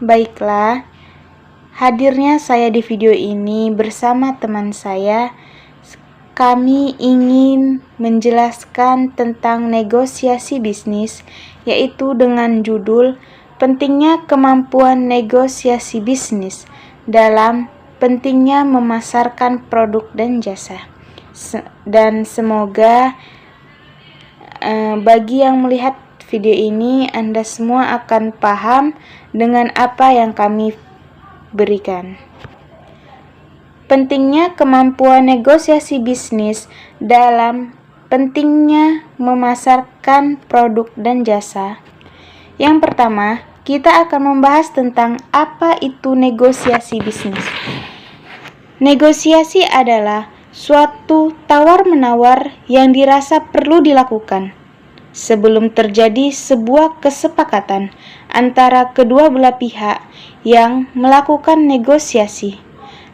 Baiklah, hadirnya saya di video ini bersama teman saya. Kami ingin menjelaskan tentang negosiasi bisnis, yaitu dengan judul Pentingnya Kemampuan Negosiasi Bisnis dalam pentingnya memasarkan produk dan jasa. Dan semoga bagi yang melihat video ini, Anda semua akan paham dengan apa yang kami berikan. Pentingnya kemampuan negosiasi bisnis dalam pentingnya memasarkan produk dan jasa. Yang pertama, kita akan membahas tentang apa itu negosiasi bisnis. Negosiasi adalah suatu tawar-menawar yang dirasa perlu dilakukan sebelum terjadi sebuah kesepakatan antara kedua belah pihak yang melakukan negosiasi.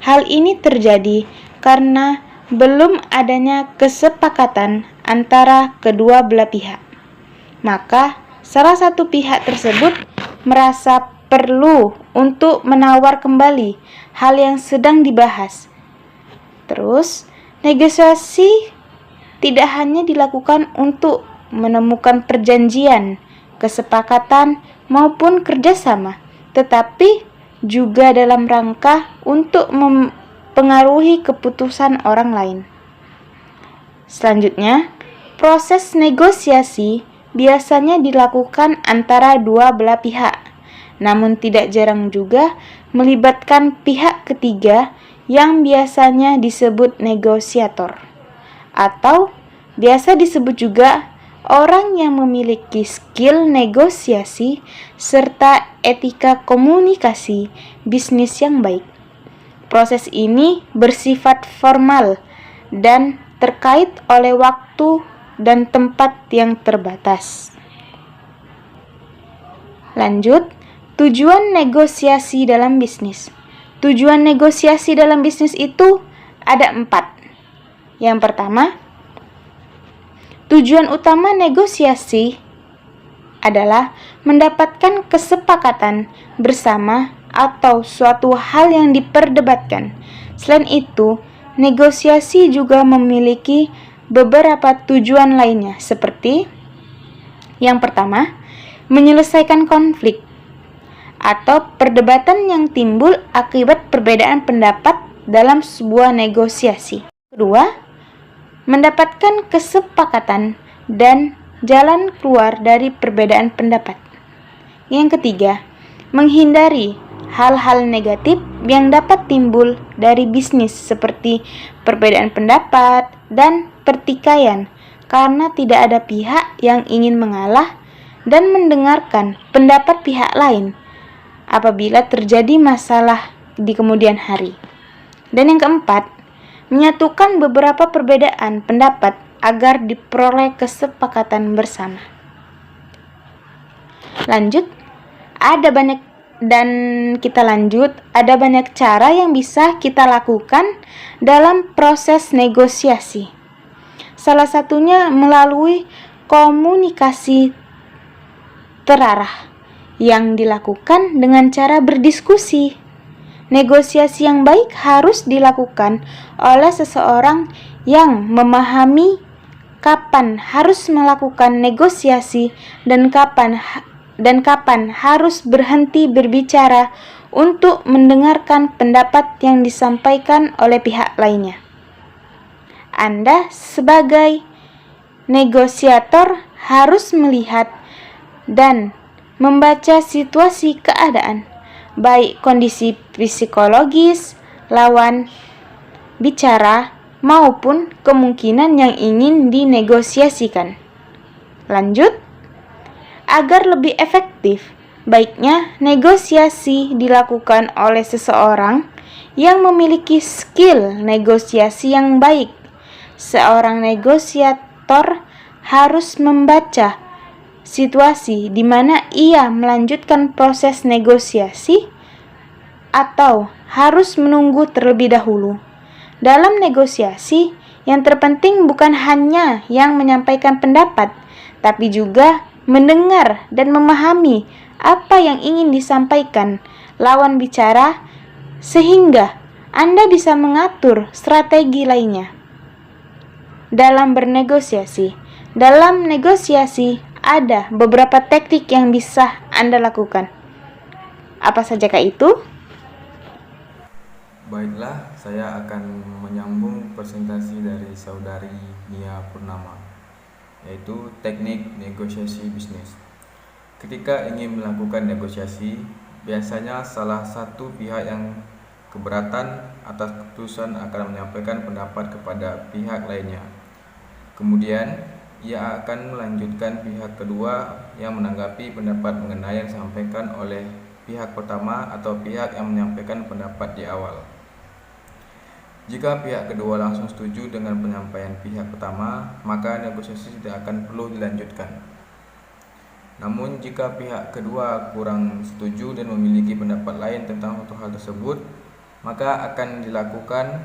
Hal ini terjadi karena belum adanya kesepakatan antara kedua belah pihak. Maka, salah satu pihak tersebut merasa perlu untuk menawar kembali hal yang sedang dibahas. Terus, negosiasi tidak hanya dilakukan untuk menemukan perjanjian, kesepakatan, maupun kerjasama, tetapi juga dalam rangka untuk mempengaruhi keputusan orang lain. Selanjutnya, proses negosiasi biasanya dilakukan antara dua belah pihak, namun tidak jarang juga melibatkan pihak ketiga yang biasanya disebut negosiator, atau biasa disebut juga orang yang memiliki skill negosiasi serta etika komunikasi bisnis yang baik. Proses ini bersifat formal dan terkait oleh waktu dan tempat yang terbatas. Lanjut, tujuan negosiasi dalam bisnis. Tujuan negosiasi dalam bisnis itu ada 4. Yang pertama, tujuan utama negosiasi adalah mendapatkan kesepakatan bersama atau suatu hal yang diperdebatkan. Selain itu, negosiasi juga memiliki beberapa tujuan lainnya, seperti yang pertama, menyelesaikan konflik atau perdebatan yang timbul akibat perbedaan pendapat dalam sebuah negosiasi. Kedua, mendapatkan kesepakatan dan jalan keluar dari perbedaan pendapat. Yang ketiga, menghindari hal-hal negatif yang dapat timbul dari bisnis seperti perbedaan pendapat dan pertikaian, karena tidak ada pihak yang ingin mengalah dan mendengarkan pendapat pihak lain apabila terjadi masalah di kemudian hari. Dan yang keempat, menyatukan beberapa perbedaan pendapat agar diperoleh kesepakatan bersama. Lanjut, ada banyak cara yang bisa kita lakukan dalam proses negosiasi. Salah satunya melalui komunikasi terarah yang dilakukan dengan cara berdiskusi. Negosiasi yang baik harus dilakukan oleh seseorang yang memahami kapan harus melakukan negosiasi dan kapan harus berhenti berbicara untuk mendengarkan pendapat yang disampaikan oleh pihak lainnya. Anda sebagai negosiator harus melihat dan membaca situasi keadaan, baik kondisi psikologis lawan bicara maupun kemungkinan yang ingin dinegosiasikan. Lanjut, agar lebih efektif, baiknya negosiasi dilakukan oleh seseorang yang memiliki skill negosiasi yang baik. Seorang negosiator harus membaca situasi di mana ia melanjutkan proses negosiasi atau harus menunggu terlebih dahulu. Dalam negosiasi, yang terpenting bukan hanya yang menyampaikan pendapat, tapi juga mendengar dan memahami apa yang ingin disampaikan lawan bicara, sehingga Anda bisa mengatur strategi lainnya. Dalam bernegosiasi, dalam negosiasi ada beberapa teknik yang bisa Anda lakukan. Apa sajakah itu? Baiklah, saya akan menyambung presentasi dari saudari Nia Purnama, yaitu teknik negosiasi bisnis. Ketika ingin melakukan negosiasi, biasanya salah satu pihak yang keberatan atas keputusan akan menyampaikan pendapat kepada pihak lainnya. Kemudian, ia akan melanjutkan pihak kedua yang menanggapi pendapat mengenai yang disampaikan oleh pihak pertama atau pihak yang menyampaikan pendapat di awal. Jika pihak kedua langsung setuju dengan penyampaian pihak pertama, maka negosiasi tidak akan perlu dilanjutkan. Namun, jika pihak kedua kurang setuju dan memiliki pendapat lain tentang suatu hal tersebut, maka akan dilakukan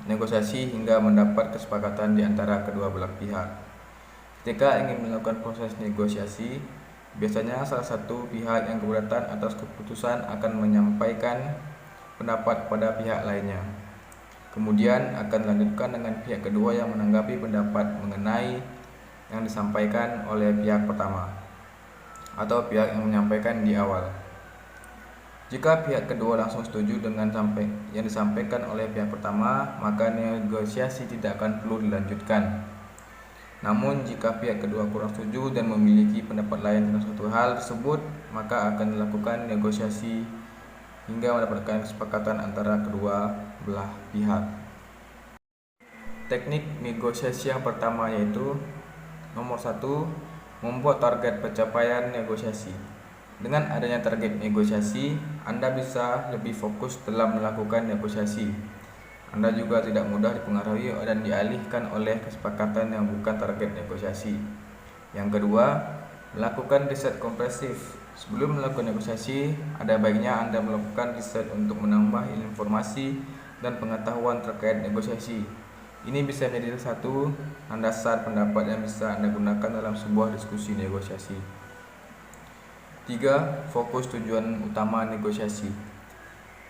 negosiasi hingga mendapat kesepakatan di antara kedua belah pihak. Ketika ingin melakukan proses negosiasi, biasanya salah satu pihak yang keberatan atas keputusan akan menyampaikan pendapat kepada pihak lainnya. Kemudian akan dilanjutkan dengan pihak kedua yang menanggapi pendapat mengenai yang disampaikan oleh pihak pertama atau pihak yang menyampaikan di awal. Jika pihak kedua langsung setuju dengan yang disampaikan oleh pihak pertama, maka negosiasi tidak akan perlu dilanjutkan. Namun jika pihak kedua kurang setuju dan memiliki pendapat lain tentang suatu hal tersebut, maka akan dilakukan negosiasi hingga mendapatkan kesepakatan antara kedua belah pihak. Teknik negosiasi yang pertama yaitu nomor 1, membuat target pencapaian negosiasi. Dengan adanya target negosiasi, Anda bisa lebih fokus dalam melakukan negosiasi. Anda juga tidak mudah dipengaruhi dan dialihkan oleh kesepakatan yang bukan target negosiasi. Yang kedua, melakukan riset komprehensif. Sebelum melakukan negosiasi, ada baiknya Anda melakukan riset untuk menambah informasi dan pengetahuan terkait negosiasi. Ini bisa menjadi satu landasan pendapat yang bisa Anda gunakan dalam sebuah diskusi negosiasi. 3. Fokus tujuan utama negosiasi.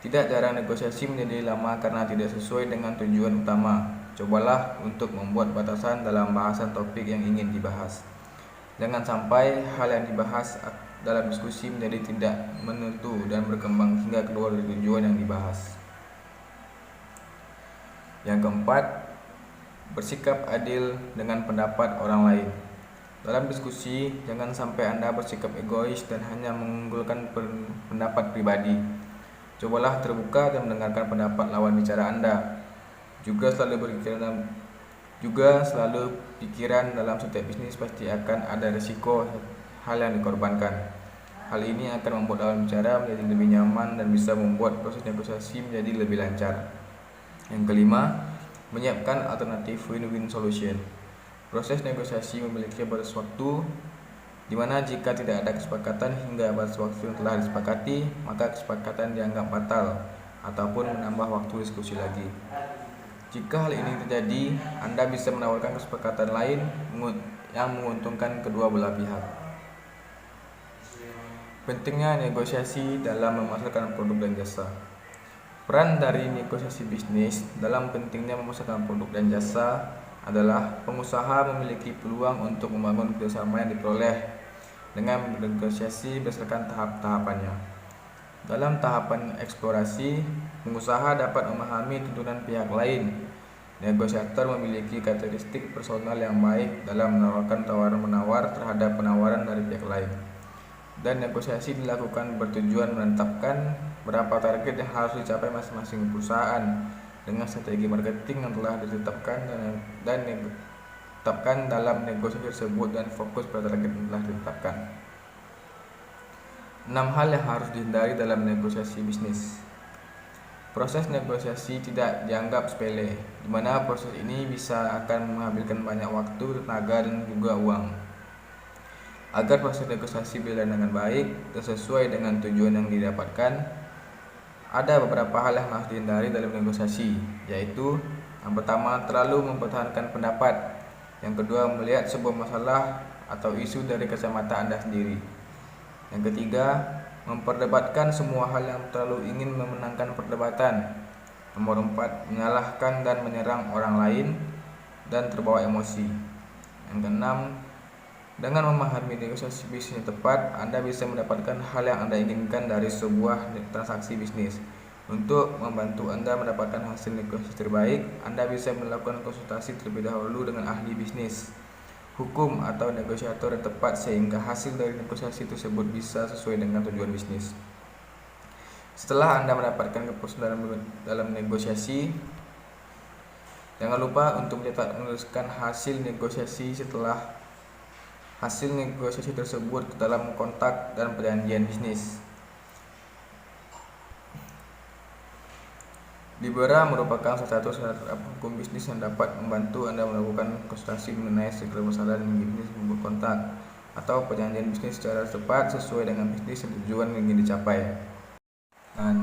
Tidak jarang negosiasi menjadi lama karena tidak sesuai dengan tujuan utama. Cobalah untuk membuat batasan dalam bahasan topik yang ingin dibahas. Jangan sampai hal yang dibahas dalam diskusi menjadi tidak menentu dan berkembang hingga keluar dari tujuan yang dibahas. Yang keempat, bersikap adil dengan pendapat orang lain. Dalam diskusi, jangan sampai Anda bersikap egois dan hanya mengunggulkan pendapat pribadi. Cobalah terbuka dan mendengarkan pendapat lawan bicara Anda. Juga selalu pikiran dalam setiap bisnis pasti akan ada risiko hal yang dikorbankan. Hal ini akan membuat lawan bicara menjadi lebih nyaman dan bisa membuat proses negosiasi menjadi lebih lancar. Yang kelima, menyiapkan alternatif win-win solution. Proses negosiasi memiliki batas waktu di mana jika tidak ada kesepakatan hingga batas waktu yang telah disepakati, maka kesepakatan dianggap batal ataupun menambah waktu diskusi lagi. Jika hal ini terjadi, Anda bisa menawarkan kesepakatan lain yang menguntungkan kedua belah pihak. Pentingnya negosiasi dalam memasarkan produk dan jasa. Peran dari negosiasi bisnis dalam pentingnya memasarkan produk dan jasa adalah pengusaha memiliki peluang untuk membangun kerjasama yang diperoleh dengan bernegosiasi berdasarkan tahap-tahapannya. Dalam tahapan eksplorasi, pengusaha dapat memahami tuntutan pihak lain. Negosiator memiliki karakteristik personal yang baik dalam menawarkan tawaran-menawar terhadap penawaran dari pihak lain. Dan negosiasi dilakukan bertujuan menetapkan berapa target yang harus dicapai masing-masing perusahaan dengan strategi marketing yang telah ditetapkan dan ditetapkan dalam negosiasi tersebut dan fokus pada target yang telah ditetapkan. 6 hal yang harus dihindari dalam negosiasi bisnis. Proses negosiasi tidak dianggap sepele, di mana proses ini bisa akan menghabiskan banyak waktu, tenaga, dan juga uang. Agar proses negosiasi berjalan dengan baik dan sesuai dengan tujuan yang didapatkan, ada beberapa hal yang harus dihindari dalam negosiasi, yaitu yang pertama, terlalu mempertahankan pendapat. Yang kedua, melihat sebuah masalah atau isu dari kacamata Anda sendiri. Yang ketiga, memperdebatkan semua hal yang terlalu ingin memenangkan perdebatan. Nomor 4, menyalahkan dan menyerang orang lain dan terbawa emosi. Yang keenam, dengan memahami negosiasi bisnis yang tepat, Anda bisa mendapatkan hal yang Anda inginkan dari sebuah transaksi bisnis. Untuk membantu Anda mendapatkan hasil negosiasi terbaik, Anda bisa melakukan konsultasi terlebih dahulu dengan ahli bisnis, hukum, atau negosiator yang tepat sehingga hasil dari negosiasi tersebut bisa sesuai dengan tujuan bisnis. Setelah Anda mendapatkan keputusan dalam negosiasi, jangan lupa untuk menuliskan hasil negosiasi setelah hasil negosiasi tersebut ke dalam kontrak dan perjanjian bisnis. Libera merupakan salah satu syarat hukum bisnis yang dapat membantu Anda melakukan konsultasi mengenai segala masalah bisnis membuat kontrak atau perjanjian bisnis secara tepat sesuai dengan bisnis dan tujuan yang ingin dicapai. Dan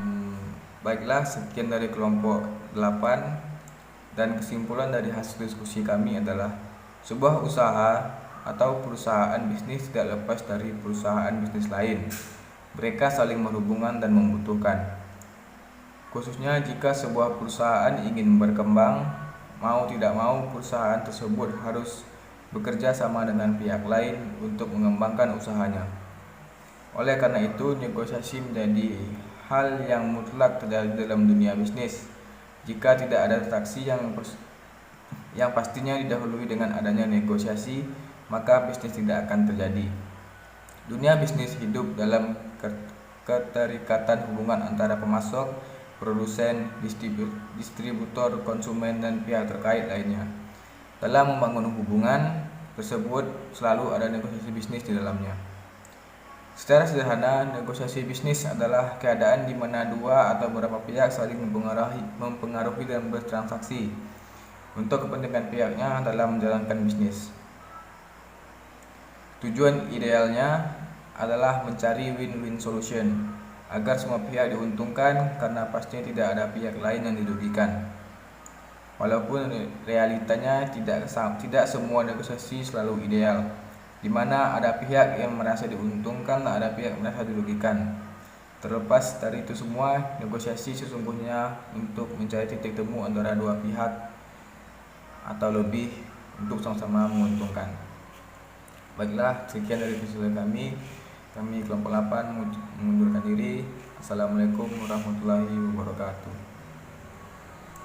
baiklah, sekian dari kelompok 8, dan kesimpulan dari hasil diskusi kami adalah sebuah usaha atau perusahaan bisnis tidak lepas dari perusahaan bisnis lain. Mereka saling berhubungan dan membutuhkan. Khususnya jika sebuah perusahaan ingin berkembang, mau tidak mau perusahaan tersebut harus bekerja sama dengan pihak lain untuk mengembangkan usahanya. Oleh karena itu, negosiasi menjadi hal yang mutlak terjadi dalam dunia bisnis. Jika tidak ada transaksi yang pastinya didahului dengan adanya negosiasi, maka bisnis tidak akan terjadi. Dunia bisnis hidup dalam keterikatan hubungan antara pemasok, produsen, distributor, konsumen, dan pihak terkait lainnya. Dalam membangun hubungan tersebut selalu ada negosiasi bisnis di dalamnya. Secara sederhana, negosiasi bisnis adalah keadaan di mana dua atau beberapa pihak saling mempengaruhi dan bertransaksi untuk kepentingan pihaknya dalam menjalankan bisnis. Tujuan idealnya adalah mencari win-win solution agar semua pihak diuntungkan, karena pastinya tidak ada pihak lain yang dirugikan. Walaupun realitanya tidak semua negosiasi selalu ideal, di mana ada pihak yang merasa diuntungkan dan ada pihak yang merasa dirugikan. Terlepas dari itu semua, negosiasi sesungguhnya untuk mencari titik temu antara dua pihak atau lebih untuk sama-sama menguntungkan. Baiklah, sekian dari episode kami. Kami kelompok 8 mengundurkan diri. Assalamualaikum warahmatullahi wabarakatuh.